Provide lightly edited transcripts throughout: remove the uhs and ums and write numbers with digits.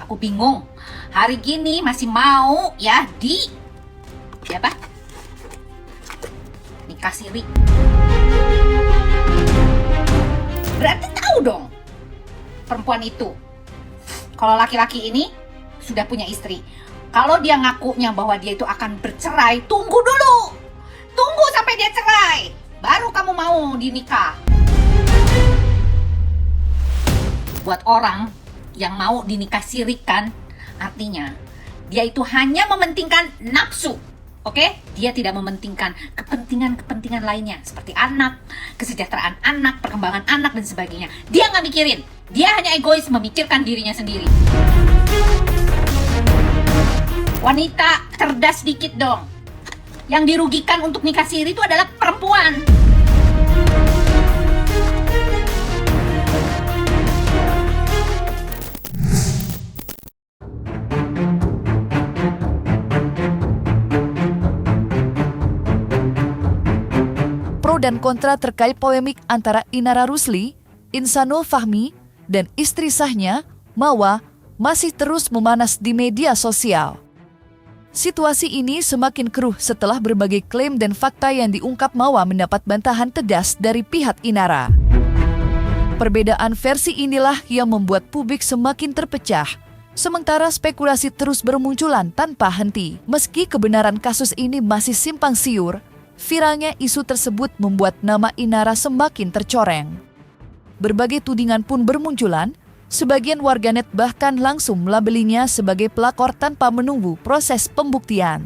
Aku bingung. Hari gini masih mau ya apa? Nikah siri. Berarti tahu dong perempuan itu. Kalau laki-laki ini sudah punya istri. Kalau dia ngakunya bahwa dia itu akan bercerai, tunggu dulu. Tunggu sampai dia cerai. Baru kamu mau dinikah. Buat orang yang mau dinikah sirikan, artinya dia itu hanya mementingkan nafsu. Oke? Dia tidak mementingkan kepentingan-kepentingan lainnya seperti anak, kesejahteraan anak, perkembangan anak dan sebagainya. Dia nggak mikirin. Dia hanya egois memikirkan dirinya sendiri. Wanita cerdas dikit dong. Yang dirugikan untuk nikah siri itu adalah perempuan. Pro dan kontra terkait polemik antara Inara Rusli, Insanul Fahmi, dan istri sahnya, Mawa, masih terus memanas di media sosial. Situasi ini semakin keruh setelah berbagai klaim dan fakta yang diungkap Mawa mendapat bantahan tegas dari pihak Inara. Perbedaan versi inilah yang membuat publik semakin terpecah, sementara spekulasi terus bermunculan tanpa henti. Meski kebenaran kasus ini masih simpang siur, viralnya isu tersebut membuat nama Inara semakin tercoreng. Berbagai tudingan pun bermunculan, sebagian warganet bahkan langsung melabelinya sebagai pelakor tanpa menunggu proses pembuktian.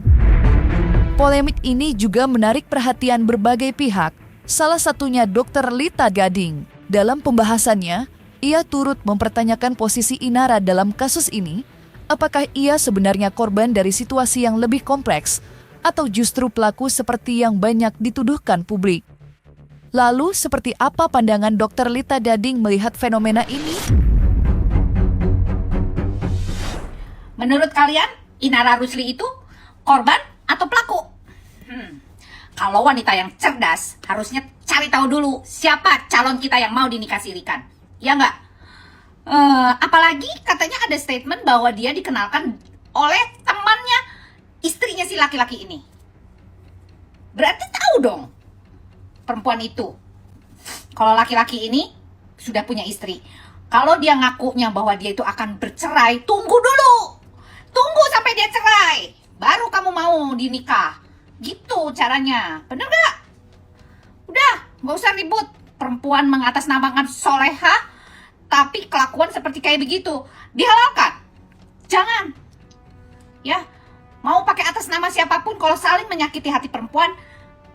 Polemik ini juga menarik perhatian berbagai pihak, salah satunya Dr. Lita Gading. Dalam pembahasannya, ia turut mempertanyakan posisi Inara dalam kasus ini, apakah ia sebenarnya korban dari situasi yang lebih kompleks, atau justru pelaku seperti yang banyak dituduhkan publik. Lalu, seperti apa pandangan Dr. Lita Gading melihat fenomena ini? Menurut kalian, Inara Rusli itu korban atau pelaku? Kalau wanita yang cerdas, harusnya cari tahu dulu siapa calon kita yang mau dinikah sirikan. Ya nggak? Apalagi katanya ada statement bahwa dia dikenalkan oleh temannya, istrinya si laki-laki ini. Berarti tahu dong perempuan itu. Kalau laki-laki ini sudah punya istri. Kalau dia ngakunya bahwa dia itu akan bercerai, tunggu dulu. Tunggu sampai dia cerai. Baru kamu mau dinikah. Gitu caranya. Bener gak? Udah, gak usah ribut. Perempuan mengatasnamakan soleha, tapi kelakuan seperti kayak begitu dihalalkan. Jangan. Ya, mau pakai atas nama siapapun, kalau saling menyakiti hati perempuan,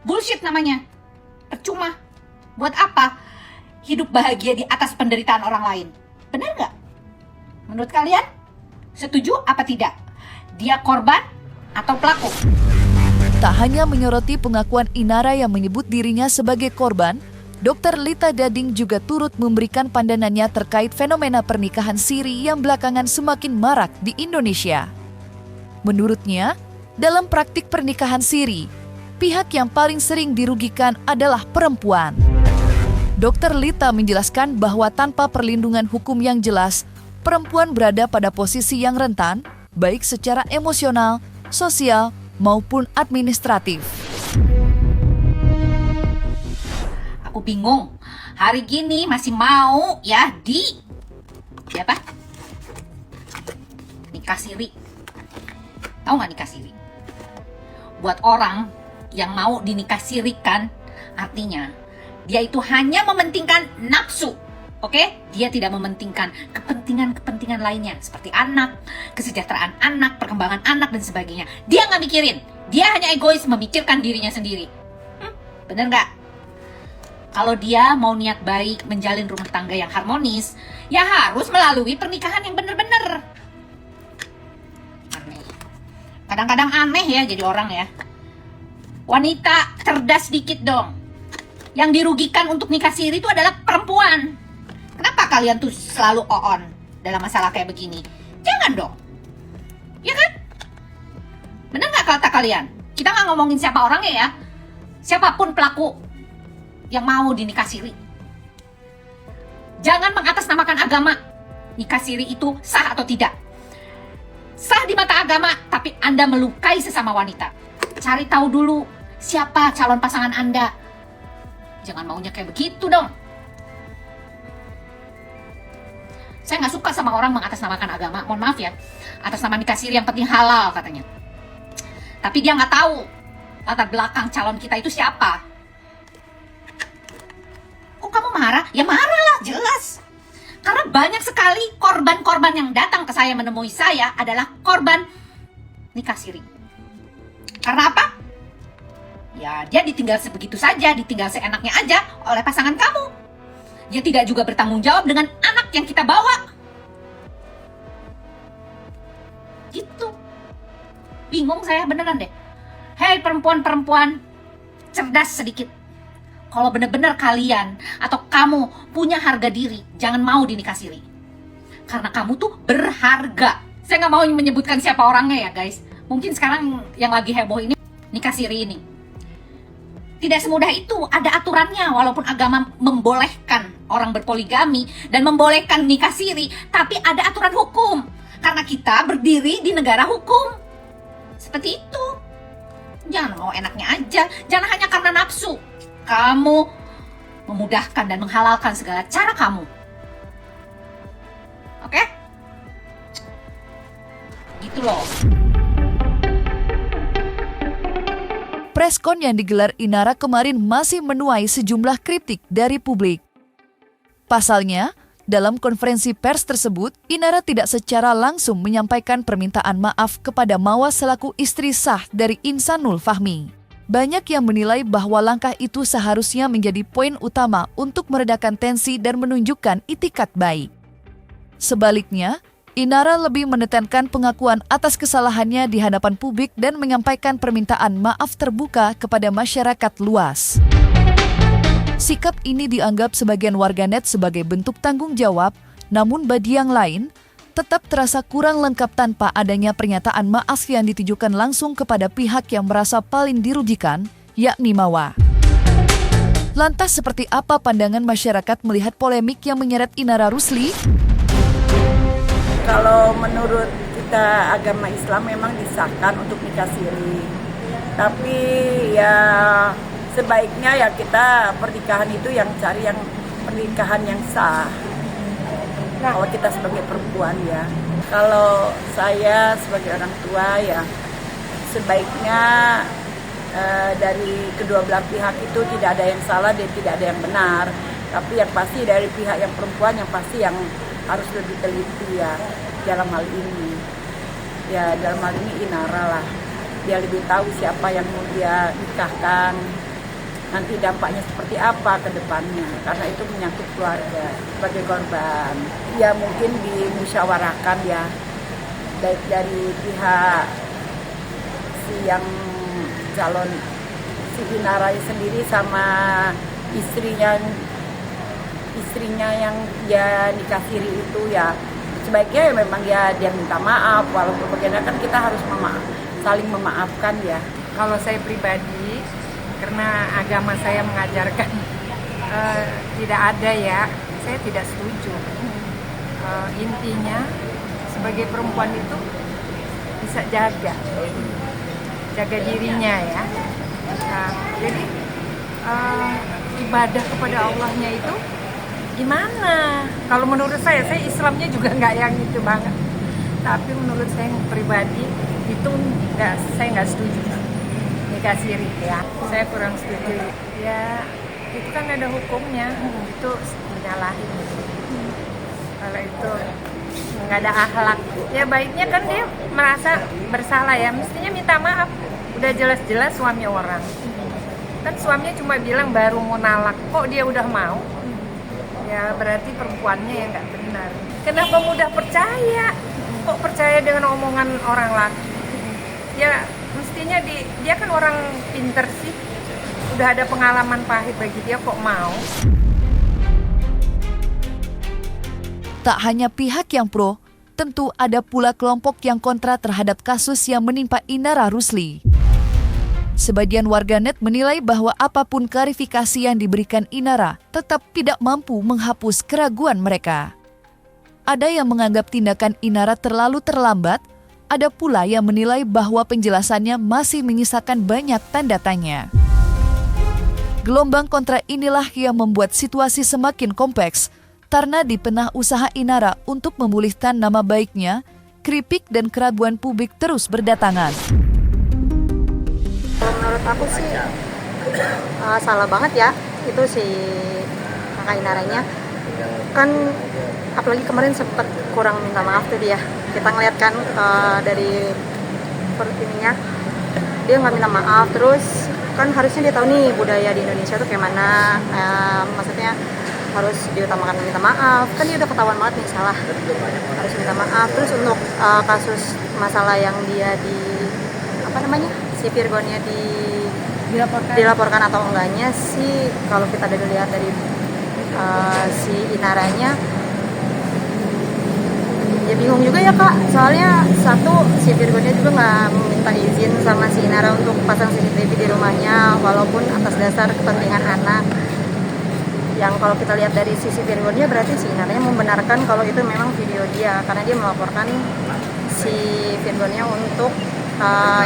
bullshit namanya. Percuma. Buat apa hidup bahagia di atas penderitaan orang lain? Benar nggak? Menurut kalian, setuju apa tidak? Dia korban atau pelaku? Tak hanya menyoroti pengakuan Inara yang menyebut dirinya sebagai korban, Dr. Lita Gading juga turut memberikan pandangannya terkait fenomena pernikahan siri yang belakangan semakin marak di Indonesia. Menurutnya, dalam praktik pernikahan siri, pihak yang paling sering dirugikan adalah perempuan. Dr. Lita menjelaskan bahwa tanpa perlindungan hukum yang jelas, perempuan berada pada posisi yang rentan, baik secara emosional, sosial, maupun administratif. Aku bingung. Hari gini masih mau ya apa? Nikah siri. Tahu nggak nikah siri? Buat orang yang mau dinikah sirikan, artinya dia itu hanya mementingkan nafsu. Oke? Dia tidak mementingkan kepentingan-kepentingan lainnya seperti anak, kesejahteraan anak, perkembangan anak dan sebagainya. Dia nggak mikirin. Dia hanya egois memikirkan dirinya sendiri. Bener nggak? Kalau dia mau niat baik menjalin rumah tangga yang harmonis, ya harus melalui pernikahan yang bener-bener. Aneh. Kadang-kadang aneh ya jadi orang ya. Wanita cerdas dikit dong. Yang dirugikan untuk nikah siri itu adalah perempuan. Kenapa kalian tuh selalu on dalam masalah kayak begini? Jangan dong. Ya kan? Bener gak kata kalian? Kita gak ngomongin siapa orangnya ya. Siapapun pelaku yang mau dinikah siri. Jangan mengatasnamakan agama. Nikah siri itu sah atau tidak. sah di mata agama, tapi Anda melukai sesama wanita. Cari tahu dulu siapa calon pasangan Anda. Jangan maunya kayak begitu dong. Saya nggak suka sama orang mengatasnamakan agama. Mohon maaf ya, atas nama nikah siri yang penting halal katanya. Tapi dia nggak tahu latar belakang calon kita itu siapa. Kok kamu marah? Ya marah lah, jelas. Karena banyak sekali korban-korban yang datang ke saya menemui saya adalah korban nikah siri. Karena apa? Ya dia ditinggal sebegitu saja, ditinggal seenaknya aja oleh pasangan kamu. Dia tidak juga bertanggung jawab dengan anak yang kita bawa. Gitu. Bingung saya beneran deh. Hei perempuan-perempuan, cerdas sedikit. Kalau benar-benar kalian atau kamu punya harga diri, jangan mau dinikah siri. Karena kamu tuh berharga. Saya nggak mau menyebutkan siapa orangnya ya guys. Mungkin sekarang yang lagi heboh ini nikah siri ini. Tidak semudah itu, ada aturannya. Walaupun agama membolehkan orang berpoligami dan membolehkan nikah siri, tapi ada aturan hukum. Karena kita berdiri di negara hukum. Seperti itu. Jangan mau enaknya aja, jangan hanya karena nafsu. Kamu memudahkan dan menghalalkan segala cara kamu. Oke? Gitu loh. Preskon yang digelar Inara kemarin masih menuai sejumlah kritik dari publik. Pasalnya, dalam konferensi pers tersebut, Inara tidak secara langsung menyampaikan permintaan maaf kepada Mawa selaku istri sah dari Insanul Fahmi. Banyak yang menilai bahwa langkah itu seharusnya menjadi poin utama untuk meredakan tensi dan menunjukkan itikat baik. Sebaliknya, Inara lebih menekankan pengakuan atas kesalahannya di hadapan publik dan menyampaikan permintaan maaf terbuka kepada masyarakat luas. Sikap ini dianggap sebagian warganet sebagai bentuk tanggung jawab, namun bagi yang lain, tetap terasa kurang lengkap tanpa adanya pernyataan maaf yang ditujukan langsung kepada pihak yang merasa paling dirugikan, yakni Mawa. Lantas seperti apa pandangan masyarakat melihat polemik yang menyeret Inara Rusli? Kalau menurut kita agama Islam memang disahkan untuk nikah siri. Tapi ya sebaiknya ya kita pernikahan itu yang cari yang pernikahan yang sah. Kalau kita sebagai perempuan ya. Kalau saya sebagai orang tua ya sebaiknya dari kedua belah pihak itu tidak ada yang salah dan tidak ada yang benar. Tapi yang pasti dari pihak yang perempuan yang pasti yang harus lebih teliti ya dalam hal ini. Ya dalam hal ini Inara lah. Dia lebih tahu siapa yang mau dia nikahkan. Nanti dampaknya seperti apa ke depannya, karena itu menyangkut keluarga sebagai korban. Ya mungkin dimusyawarahkan ya, baik dari pihak si yang calon si Inara sendiri sama istrinya yang dia nikah siri itu ya sebaiknya ya memang ya dia minta maaf, walaupun bagaimana kan kita harus saling memaafkan ya. Kalau saya pribadi, karena agama saya mengajarkan tidak ada ya, saya tidak setuju. Intinya sebagai perempuan itu bisa jaga dirinya ya. Jadi ibadah kepada Allahnya itu gimana? Kalau menurut saya Islamnya juga nggak yang itu banget. Tapi menurut saya pribadi itu saya nggak setuju. Nikah siri ya, saya kurang setuju ya, itu kan ada hukumnya, itu menyalahin. Kalau itu nggak ada akhlak ya, baiknya kan dia merasa bersalah ya, mestinya minta maaf. Udah jelas-jelas suami orang kan, suaminya cuma bilang baru mau nalak, kok dia udah mau, ya berarti perempuannya yang nggak benar. Kenapa mudah percaya, kok percaya dengan omongan orang laki ya? Mestinya dia kan orang pinter sih, udah ada pengalaman pahit bagi dia, kok mau. Tak hanya pihak yang pro, tentu ada pula kelompok yang kontra terhadap kasus yang menimpa Inara Rusli. Sebagian warganet menilai bahwa apapun klarifikasi yang diberikan Inara tetap tidak mampu menghapus keraguan mereka. Ada yang menganggap tindakan Inara terlalu terlambat, ada pula yang menilai bahwa penjelasannya masih menyisakan banyak tanda tanya. Gelombang kontra inilah yang membuat situasi semakin kompleks karena di tengah usaha Inara untuk memulihkan nama baiknya, kritik dan keraguan publik terus berdatangan. Menurut aku sih salah banget ya itu si kakak Inaranya, kan apalagi kemarin sempat kurang minta maaf tuh dia. Kita ngeliat kan dari ininya dia nggak minta maaf, terus kan harusnya dia tahu nih budaya di Indonesia tuh kayak mana, maksudnya harus diutamakan minta maaf, kan dia udah ketahuan banget nih salah, harus minta maaf. Terus untuk kasus masalah yang dia si Virgonnya dilaporkan atau enggaknya sih, kalau kita dari lihat dari si Inaranya ya bingung juga ya Kak, soalnya satu si Virgonnya juga nggak minta izin sama si Inara untuk pasang CCTV di rumahnya walaupun atas dasar kepentingan anak. Yang kalau kita lihat dari sisi Virgonnya berarti si Inaranya membenarkan kalau itu memang video dia, karena dia melaporkan si Virgonnya untuk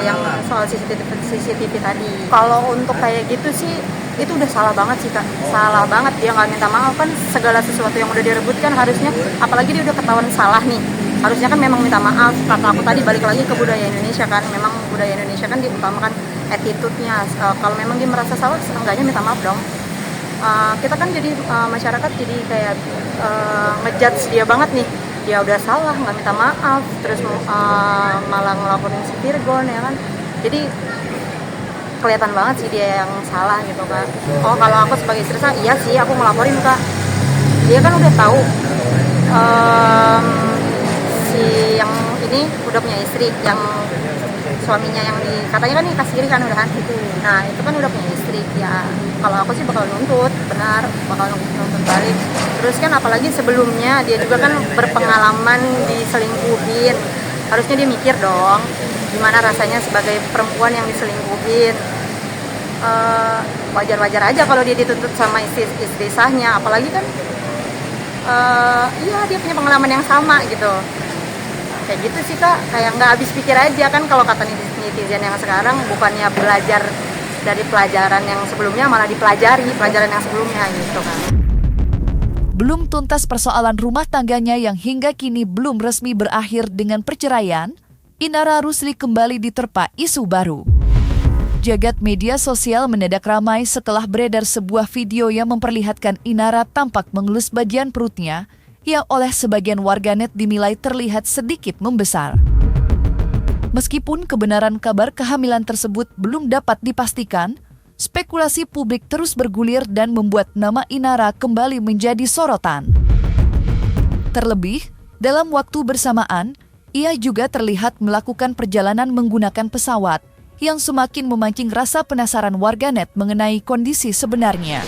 yang soal CCTV tadi. Kalau untuk kayak gitu sih itu udah salah banget sih Kak, salah banget. Dia nggak minta maaf, kan segala sesuatu yang udah direbutkan harusnya, apalagi dia udah ketahuan salah nih, harusnya kan memang minta maaf. Kata aku tadi balik lagi ke budaya Indonesia kan, memang budaya Indonesia kan diutamakan attitude-nya. Kalau memang dia merasa salah, seenggaknya minta maaf dong. Kita kan jadi masyarakat jadi kayak ngejudge dia banget nih, dia udah salah nggak minta maaf, terus malah ngelaporin si Virgon ya kan, jadi kelihatan banget sih dia yang salah gitu Kak. Oh kalau aku sebagai istri sah, iya sih aku ngelaporin Kak, dia kan udah tahu si yang ini udah punya istri, yang suaminya yang katanya kan nikah siri kan udah kan, nah itu kan udah punya istri ya. Kalau aku sih bakal nuntut, benar bakal nuntut balik. Terus kan apalagi sebelumnya dia juga kan berpengalaman diselingkuhin, harusnya dia mikir dong gimana rasanya sebagai perempuan yang diselingkuhin. Wajar-wajar aja kalau dia dituntut sama istri sahnya, apalagi kan iya dia punya pengalaman yang sama gitu. Kayak gitu sih Kak, kayak nggak habis pikir aja kan. Kalau kata netizen yang sekarang, bukannya belajar dari pelajaran yang sebelumnya, malah dipelajari pelajaran yang sebelumnya gitu kan. Belum tuntas persoalan rumah tangganya yang hingga kini belum resmi berakhir dengan perceraian, Inara Rusli kembali diterpa isu baru. Jagat media sosial mendadak ramai setelah beredar sebuah video yang memperlihatkan Inara tampak mengelus bagian perutnya yang oleh sebagian warganet dinilai terlihat sedikit membesar. Meskipun kebenaran kabar kehamilan tersebut belum dapat dipastikan, spekulasi publik terus bergulir dan membuat nama Inara kembali menjadi sorotan. Terlebih, dalam waktu bersamaan, ia juga terlihat melakukan perjalanan menggunakan pesawat yang semakin memancing rasa penasaran warganet mengenai kondisi sebenarnya.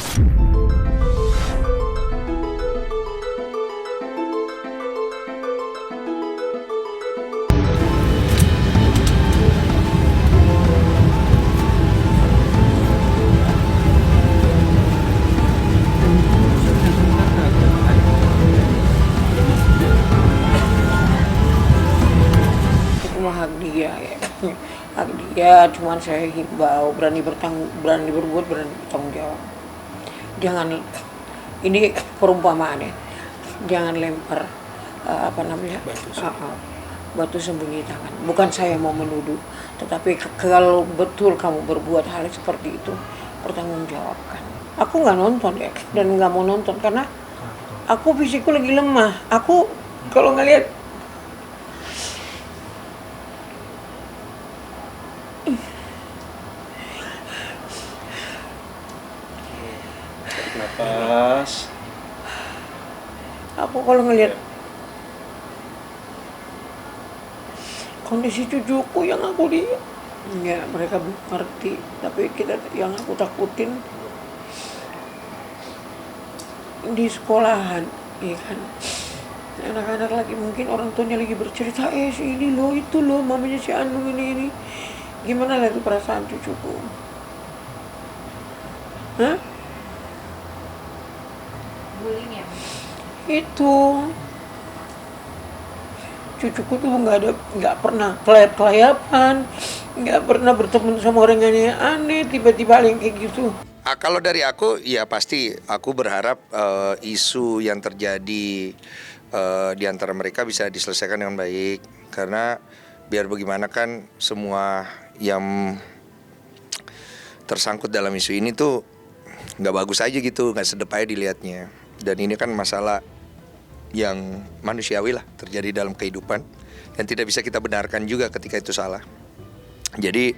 Hak dia, cuman saya himbau berani berbuat, berani bertanggung jawab. Jangan, ini perumpamaan ya, jangan lempar batu sembunyi tangan. Bukan saya mau menuduh, tetapi kalau betul kamu berbuat hal seperti itu, pertanggungjawabkan. Aku nggak nonton ya, dan nggak mau nonton karena aku fisikku lagi lemah. Aku kalau ngelihat napas. Aku kalau ngelihat kondisi cucuku yang aku lihat, ya mereka belum ngerti. Tapi yang aku takutin di sekolahan, ya kan, anak-anak lagi mungkin orang tuanya lagi bercerita, si ini loh, itu loh, mamanya si Anu ini. Gimana lah itu perasaan cucuku? Hah? Itu cucuku tuh nggak pernah kelayap-kelayapan, nggak pernah bertemu sama orang yang aneh, tiba-tiba ada yang kayak gitu. Kalau dari aku, ya pasti aku berharap isu yang terjadi di antara mereka bisa diselesaikan dengan baik. Karena biar bagaimana kan semua yang tersangkut dalam isu ini tuh nggak bagus aja gitu, nggak sedep aja dilihatnya. Dan ini kan masalah yang manusiawi lah terjadi dalam kehidupan dan tidak bisa kita benarkan juga ketika itu salah. Jadi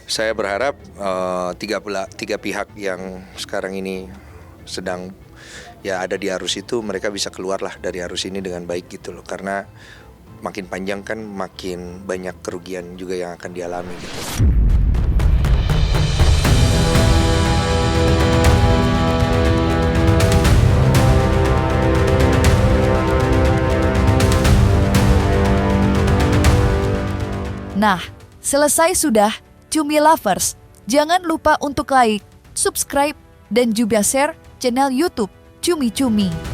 saya berharap tiga pihak yang sekarang ini sedang ya ada di arus itu, mereka bisa keluarlah dari arus ini dengan baik gitu loh. Karena makin panjang kan makin banyak kerugian juga yang akan dialami gitu. Nah, selesai sudah Cumi Lovers. Jangan lupa untuk like, subscribe, dan juga share channel YouTube Cumi Cumi.